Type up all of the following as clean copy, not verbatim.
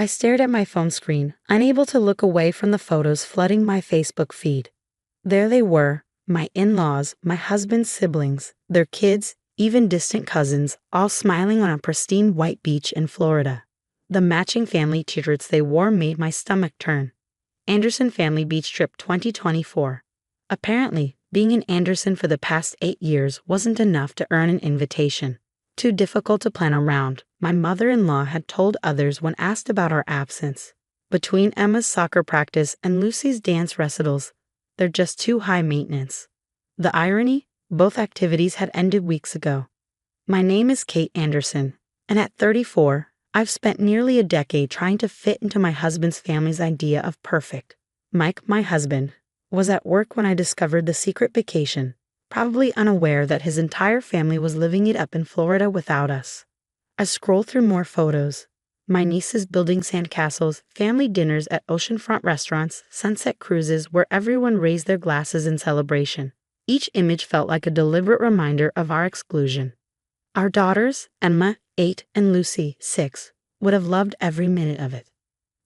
I stared at my phone screen, unable to look away from the photos flooding my Facebook feed. There they were, my in-laws, my husband's siblings, their kids, even distant cousins, all smiling on a pristine white beach in Florida. The matching family t-shirts they wore made my stomach turn. Anderson Family Beach Trip 2024. Apparently, being in Anderson for the past 8 years wasn't enough to earn an invitation. Too difficult to plan around, my mother-in-law had told others when asked about our absence. Between Emma's soccer practice and Lucy's dance recitals, they're just too high maintenance. The irony? Both activities had ended weeks ago. My name is Kate Anderson, and at 34, I've spent nearly a decade trying to fit into my husband's family's idea of perfect. Mike, my husband, was at work when I discovered the secret vacation, probably unaware that his entire family was living it up in Florida without us. I scroll through more photos. My nieces building sandcastles, family dinners at oceanfront restaurants, sunset cruises where everyone raised their glasses in celebration. Each image felt like a deliberate reminder of our exclusion. Our daughters, Emma, 8, and Lucy, 6, would have loved every minute of it.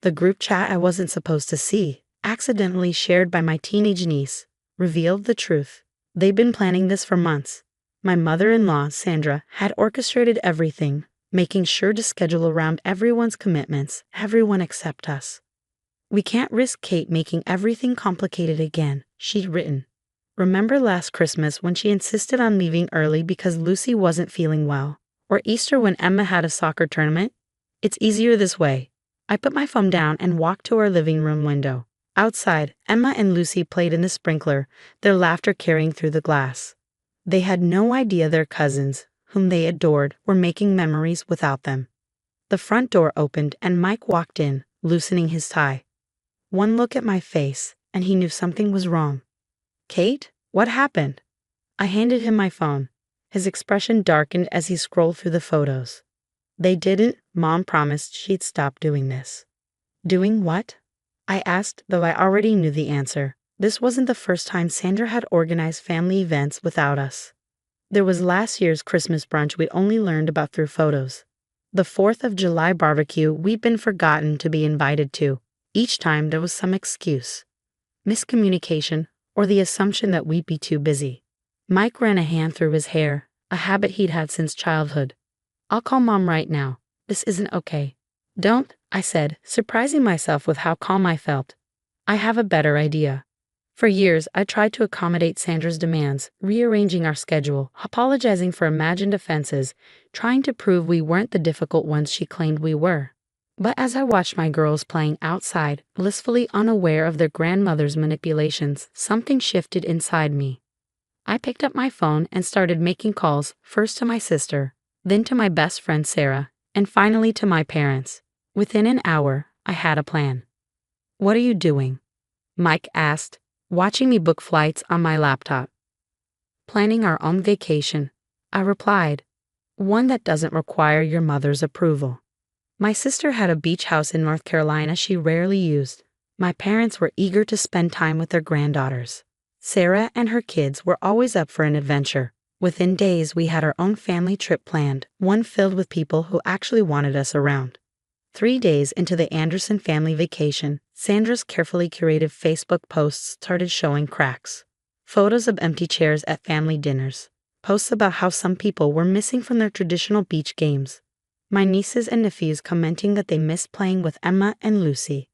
The group chat I wasn't supposed to see, accidentally shared by my teenage niece, revealed the truth. They'd been planning this for months. My mother-in-law, Sandra, had orchestrated everything, making sure to schedule around everyone's commitments, everyone except us. "We can't risk Kate making everything complicated again," she'd written. Remember last Christmas when she insisted on leaving early because Lucy wasn't feeling well? Or Easter when Emma had a soccer tournament? It's easier this way. I put my phone down and walked to our living room window. Outside, Emma and Lucy played in the sprinkler, their laughter carrying through the glass. They had no idea their cousins, whom they adored, were making memories without them. The front door opened and Mike walked in, loosening his tie. One look at my face, and he knew something was wrong. "Kate, what happened?" I handed him my phone. His expression darkened as he scrolled through the photos. "They didn't. Mom promised she'd stop doing this." "Doing what?" I asked, though I already knew the answer. This wasn't the first time Sandra had organized family events without us. There was last year's Christmas brunch we'd only learned about through photos. The 4th of July barbecue we'd been forgotten to be invited to. Each time there was some excuse. Miscommunication, or the assumption that we'd be too busy. Mike ran a hand through his hair, a habit he'd had since childhood. "I'll call Mom right now. This isn't okay." "Don't," I said, surprising myself with how calm I felt. "I have a better idea." For years, I tried to accommodate Sandra's demands, rearranging our schedule, apologizing for imagined offenses, trying to prove we weren't the difficult ones she claimed we were. But as I watched my girls playing outside, blissfully unaware of their grandmother's manipulations, something shifted inside me. I picked up my phone and started making calls, first to my sister, then to my best friend Sarah, and finally to my parents. Within an hour, I had a plan. "What are you doing?" Mike asked, watching me book flights on my laptop. "Planning our own vacation," I replied. "One that doesn't require your mother's approval." My sister had a beach house in North Carolina she rarely used. My parents were eager to spend time with their granddaughters. Sarah and her kids were always up for an adventure. Within days, we had our own family trip planned, one filled with people who actually wanted us around. 3 days into the Anderson family vacation, Sandra's carefully curated Facebook posts started showing cracks. Photos of empty chairs at family dinners. Posts about how some people were missing from their traditional beach games. My nieces and nephews commenting that they missed playing with Emma and Lucy.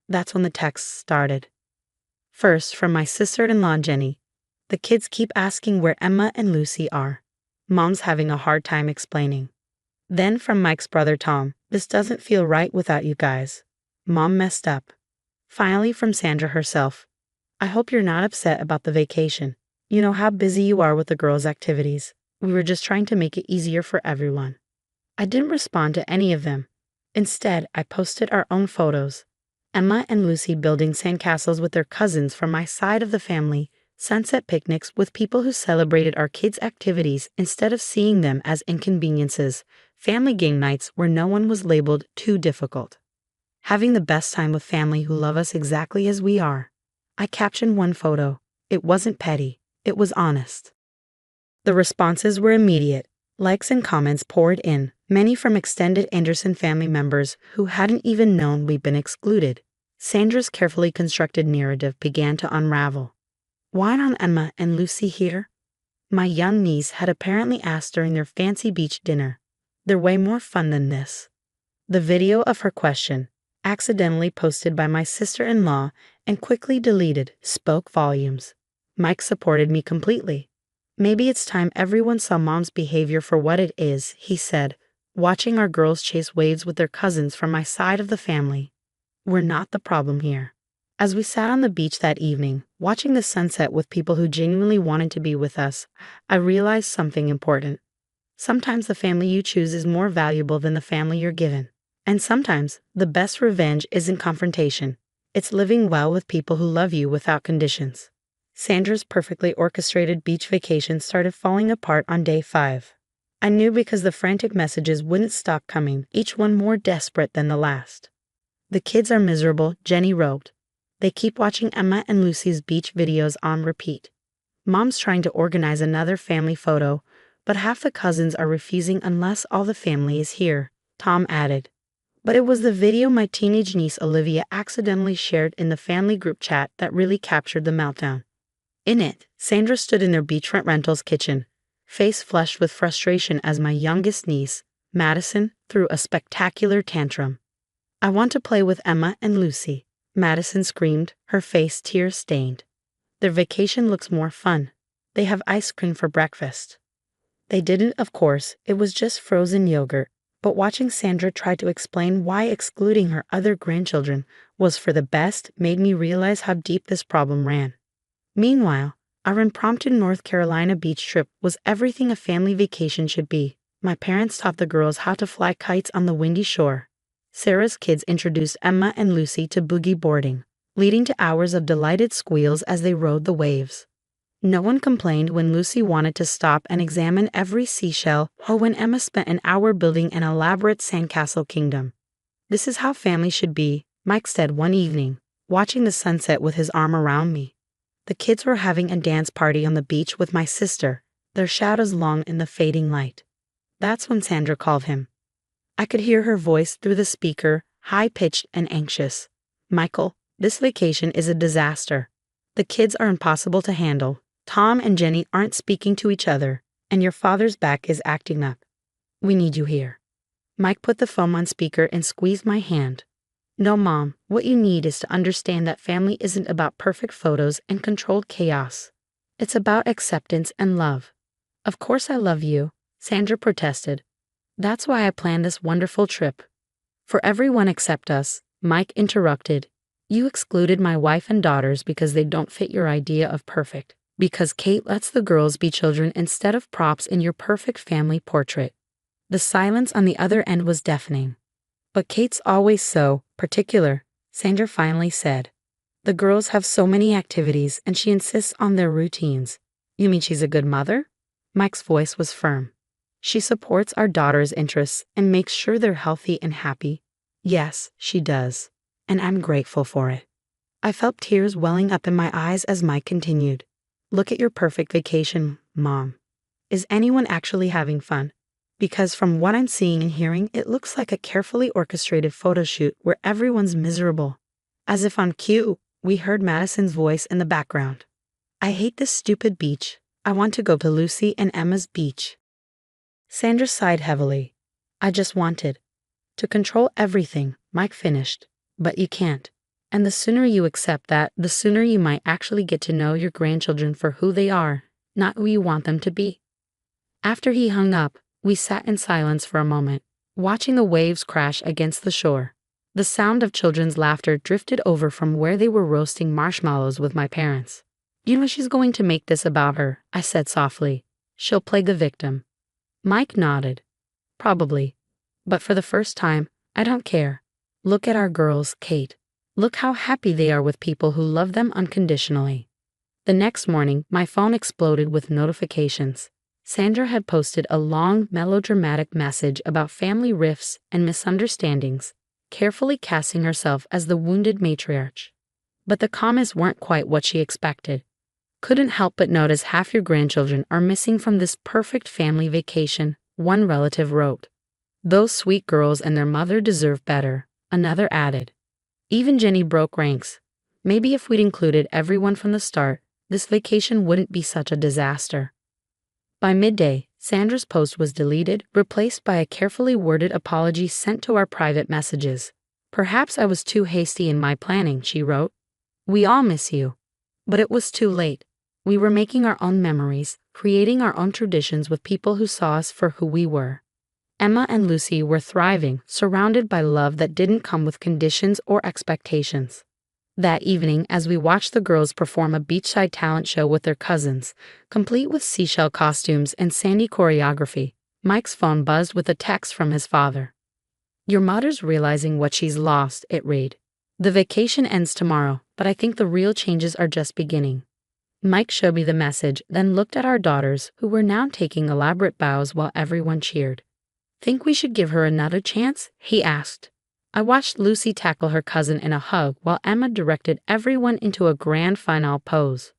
That's when the texts started. First, from my sister-in-law Jenny. "The kids keep asking where Emma and Lucy are. Mom's having a hard time explaining." Then from Mike's brother Tom. "This doesn't feel right without you guys. Mom messed up." Finally from Sandra herself. "I hope you're not upset about the vacation. You know how busy you are with the girls' activities. We were just trying to make it easier for everyone." I didn't respond to any of them. Instead, I posted our own photos. Emma and Lucy building sandcastles with their cousins from my side of the family, sunset picnics with people who celebrated our kids' activities instead of seeing them as inconveniences, family game nights where no one was labeled too difficult. Having the best time with family who love us exactly as we are. I captioned one photo. It wasn't petty. It was honest. The responses were immediate. Likes and comments poured in, many from extended Anderson family members who hadn't even known we'd been excluded. Sandra's carefully constructed narrative began to unravel. Why aren't Emma and Lucy here? My young niece had apparently asked during their fancy beach dinner. They're way more fun than this. The video of her question, accidentally posted by my sister-in-law and quickly deleted, spoke volumes. Mike supported me completely. Maybe it's time everyone saw Mom's behavior for what it is, he said, watching our girls chase waves with their cousins from my side of the family. We're not the problem here. As we sat on the beach that evening, watching the sunset with people who genuinely wanted to be with us, I realized something important. Sometimes the family you choose is more valuable than the family you're given. And sometimes, the best revenge isn't confrontation. It's living well with people who love you without conditions. Sandra's perfectly orchestrated beach vacation started falling apart on day 5. I knew because the frantic messages wouldn't stop coming, each one more desperate than the last. The kids are miserable, Jenny wrote. They keep watching Emma and Lucy's beach videos on repeat. Mom's trying to organize another family photo, but half the cousins are refusing unless all the family is here, Tom added. But it was the video my teenage niece Olivia accidentally shared in the family group chat that really captured the meltdown. In it, Sandra stood in their beachfront rental's kitchen, face flushed with frustration as my youngest niece, Madison, threw a spectacular tantrum. I want to play with Emma and Lucy, Madison screamed, her face tear-stained. Their vacation looks more fun. They have ice cream for breakfast. They didn't, of course, it was just frozen yogurt, but watching Sandra try to explain why excluding her other grandchildren was for the best made me realize how deep this problem ran. Meanwhile, our impromptu North Carolina beach trip was everything a family vacation should be. My parents taught the girls how to fly kites on the windy shore. Sarah's kids introduced Emma and Lucy to boogie boarding, leading to hours of delighted squeals as they rode the waves. No one complained when Lucy wanted to stop and examine every seashell or when Emma spent an hour building an elaborate sandcastle kingdom. This is how family should be, Mike said one evening, watching the sunset with his arm around me. The kids were having a dance party on the beach with my sister, their shadows long in the fading light. That's when Sandra called him. I could hear her voice through the speaker, high-pitched and anxious. Michael, this vacation is a disaster. The kids are impossible to handle. Tom and Jenny aren't speaking to each other, and your father's back is acting up. We need you here. Mike put the phone on speaker and squeezed my hand. No, Mom, what you need is to understand that family isn't about perfect photos and controlled chaos. It's about acceptance and love. Of course I love you, Sandra protested. That's why I planned this wonderful trip. For everyone except us, Mike interrupted. You excluded my wife and daughters because they don't fit your idea of perfect. Because Kate lets the girls be children instead of props in your perfect family portrait. The silence on the other end was deafening. But Kate's always so particular, Sandra finally said. The girls have so many activities and she insists on their routines. You mean she's a good mother? Mike's voice was firm. She supports our daughters' interests and makes sure they're healthy and happy. Yes, she does. And I'm grateful for it. I felt tears welling up in my eyes as Mike continued. Look at your perfect vacation, Mom. Is anyone actually having fun? Because from what I'm seeing and hearing, it looks like a carefully orchestrated photo shoot where everyone's miserable. As if on cue, we heard Madison's voice in the background. I hate this stupid beach. I want to go to Lucy and Emma's beach. Sandra sighed heavily. I just wanted to control everything, Mike finished. But you can't. And the sooner you accept that, the sooner you might actually get to know your grandchildren for who they are, not who you want them to be. After he hung up, we sat in silence for a moment, watching the waves crash against the shore. The sound of children's laughter drifted over from where they were roasting marshmallows with my parents. You know she's going to make this about her, I said softly. She'll play the victim. Mike nodded. Probably. But for the first time, I don't care. Look at our girls, Kate. Look how happy they are with people who love them unconditionally. The next morning, my phone exploded with notifications. Sandra had posted a long, melodramatic message about family rifts and misunderstandings, carefully casting herself as the wounded matriarch. But the comments weren't quite what she expected. Couldn't help but notice half your grandchildren are missing from this perfect family vacation, one relative wrote. Those sweet girls and their mother deserve better, another added. Even Jenny broke ranks. Maybe if we'd included everyone from the start, this vacation wouldn't be such a disaster. By midday, Sandra's post was deleted, replaced by a carefully worded apology sent to our private messages. Perhaps I was too hasty in my planning, she wrote. We all miss you. But it was too late. We were making our own memories, creating our own traditions with people who saw us for who we were. Emma and Lucy were thriving, surrounded by love that didn't come with conditions or expectations. That evening, as we watched the girls perform a beachside talent show with their cousins, complete with seashell costumes and sandy choreography, Mike's phone buzzed with a text from his father. Your mother's realizing what she's lost, it read. The vacation ends tomorrow, but I think the real changes are just beginning. Mike showed me the message, then looked at our daughters, who were now taking elaborate bows while everyone cheered. Think we should give her another chance? He asked. I watched Lucy tackle her cousin in a hug while Emma directed everyone into a grand final pose.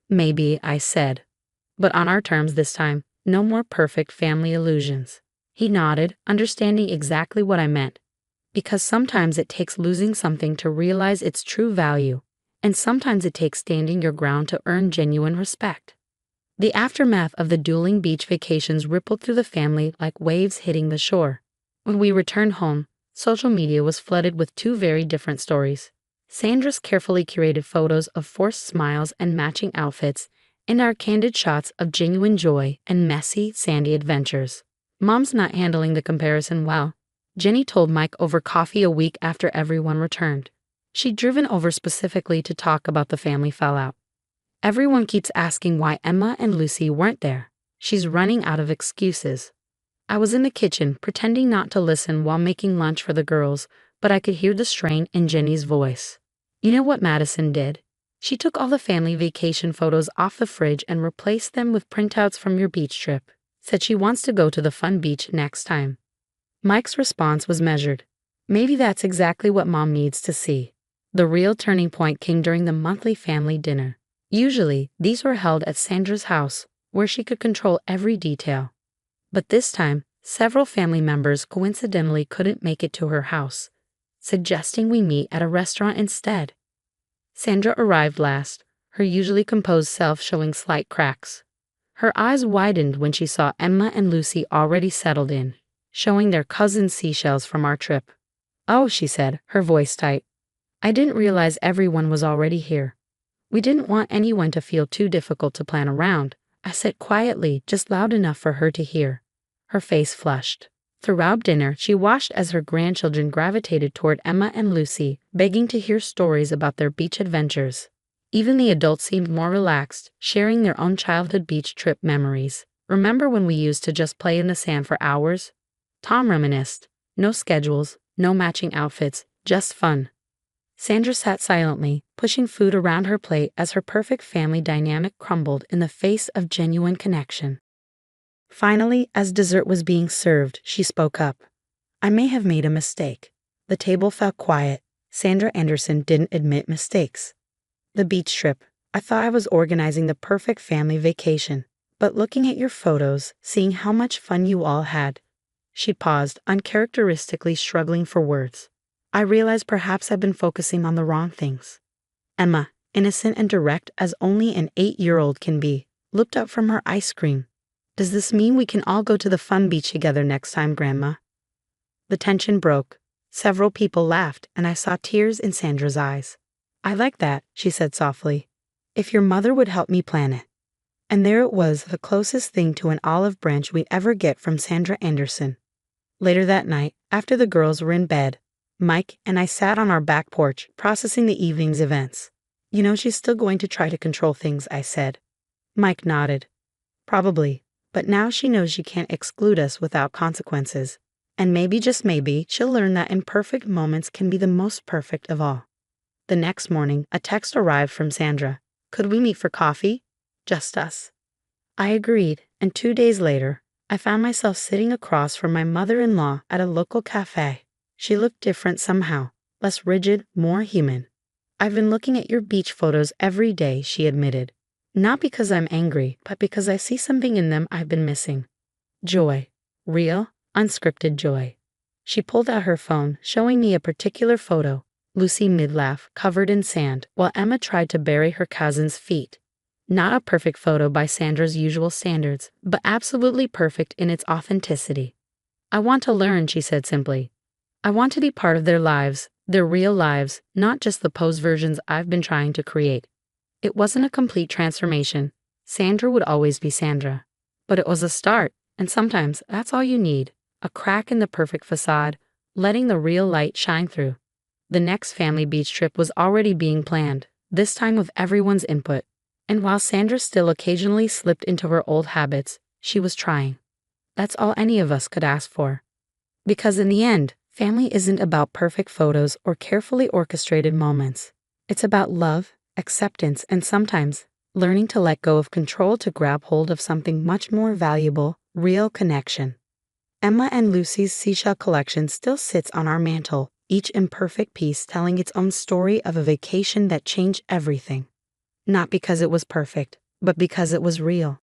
Maybe, I said. But on our terms this time, no more perfect family illusions. He nodded, understanding exactly what I meant. Because sometimes it takes losing something to realize its true value, and sometimes it takes standing your ground to earn genuine respect. The aftermath of the dueling beach vacations rippled through the family like waves hitting the shore. When we returned home, social media was flooded with two very different stories. Sandra's carefully curated photos of forced smiles and matching outfits, and our candid shots of genuine joy and messy, sandy adventures. Mom's not handling the comparison well, Jenny told Mike over coffee a week after everyone returned. She'd driven over specifically to talk about the family fallout. Everyone keeps asking why Emma and Lucy weren't there. She's running out of excuses. I was in the kitchen, pretending not to listen while making lunch for the girls, but I could hear the strain in Jenny's voice. You know what Madison did? She took all the family vacation photos off the fridge and replaced them with printouts from your beach trip. Said she wants to go to the fun beach next time. Mike's response was measured. Maybe that's exactly what Mom needs to see. The real turning point came during the monthly family dinner. Usually, these were held at Sandra's house, where she could control every detail. But this time, several family members coincidentally couldn't make it to her house, suggesting we meet at a restaurant instead. Sandra arrived last, her usually composed self showing slight cracks. Her eyes widened when she saw Emma and Lucy already settled in, showing their cousin seashells from our trip. Oh, she said, her voice tight. I didn't realize everyone was already here. We didn't want anyone to feel too difficult to plan around, I said quietly, just loud enough for her to hear. Her face flushed. Throughout dinner, she watched as her grandchildren gravitated toward Emma and Lucy, begging to hear stories about their beach adventures. Even the adults seemed more relaxed, sharing their own childhood beach trip memories. Remember when we used to just play in the sand for hours? Tom reminisced. No schedules, no matching outfits, just fun. Sandra sat silently, pushing food around her plate as her perfect family dynamic crumbled in the face of genuine connection. Finally, as dessert was being served, she spoke up. I may have made a mistake. The table felt quiet. Sandra Anderson didn't admit mistakes. The beach trip. I thought I was organizing the perfect family vacation. But looking at your photos, seeing how much fun you all had. She paused, uncharacteristically struggling for words. I realized perhaps I've been focusing on the wrong things. Emma, innocent and direct as only an 8-year-old can be, looked up from her ice cream. Does this mean we can all go to the fun beach together next time, Grandma? The tension broke. Several people laughed, and I saw tears in Sandra's eyes. I like that, she said softly. If your mother would help me plan it. And there it was, the closest thing to an olive branch we'd ever get from Sandra Anderson. Later that night, after the girls were in bed, Mike and I sat on our back porch, processing the evening's events. You know she's still going to try to control things, I said. Mike nodded. Probably, but now she knows she can't exclude us without consequences. And maybe, just maybe, she'll learn that imperfect moments can be the most perfect of all. The next morning, a text arrived from Sandra. Could we meet for coffee? Just us. I agreed, and 2 days later, I found myself sitting across from my mother-in-law at a local cafe. She looked different somehow, less rigid, more human. I've been looking at your beach photos every day, she admitted. Not because I'm angry, but because I see something in them I've been missing. Joy. Real, unscripted joy. She pulled out her phone, showing me a particular photo. Lucy mid-laugh, covered in sand, while Emma tried to bury her cousin's feet. Not a perfect photo by Sandra's usual standards, but absolutely perfect in its authenticity. I want to learn, she said simply. I want to be part of their lives, their real lives, not just the posed versions I've been trying to create. It wasn't a complete transformation. Sandra would always be Sandra. But it was a start, and sometimes that's all you need. A crack in the perfect facade, letting the real light shine through. The next family beach trip was already being planned, this time with everyone's input. And while Sandra still occasionally slipped into her old habits, she was trying. That's all any of us could ask for. Because in the end, family isn't about perfect photos or carefully orchestrated moments. It's about love, acceptance, and sometimes learning to let go of control to grab hold of something much more valuable, real connection. Emma and Lucy's seashell collection still sits on our mantle, each imperfect piece telling its own story of a vacation that changed everything. Not because it was perfect, but because it was real.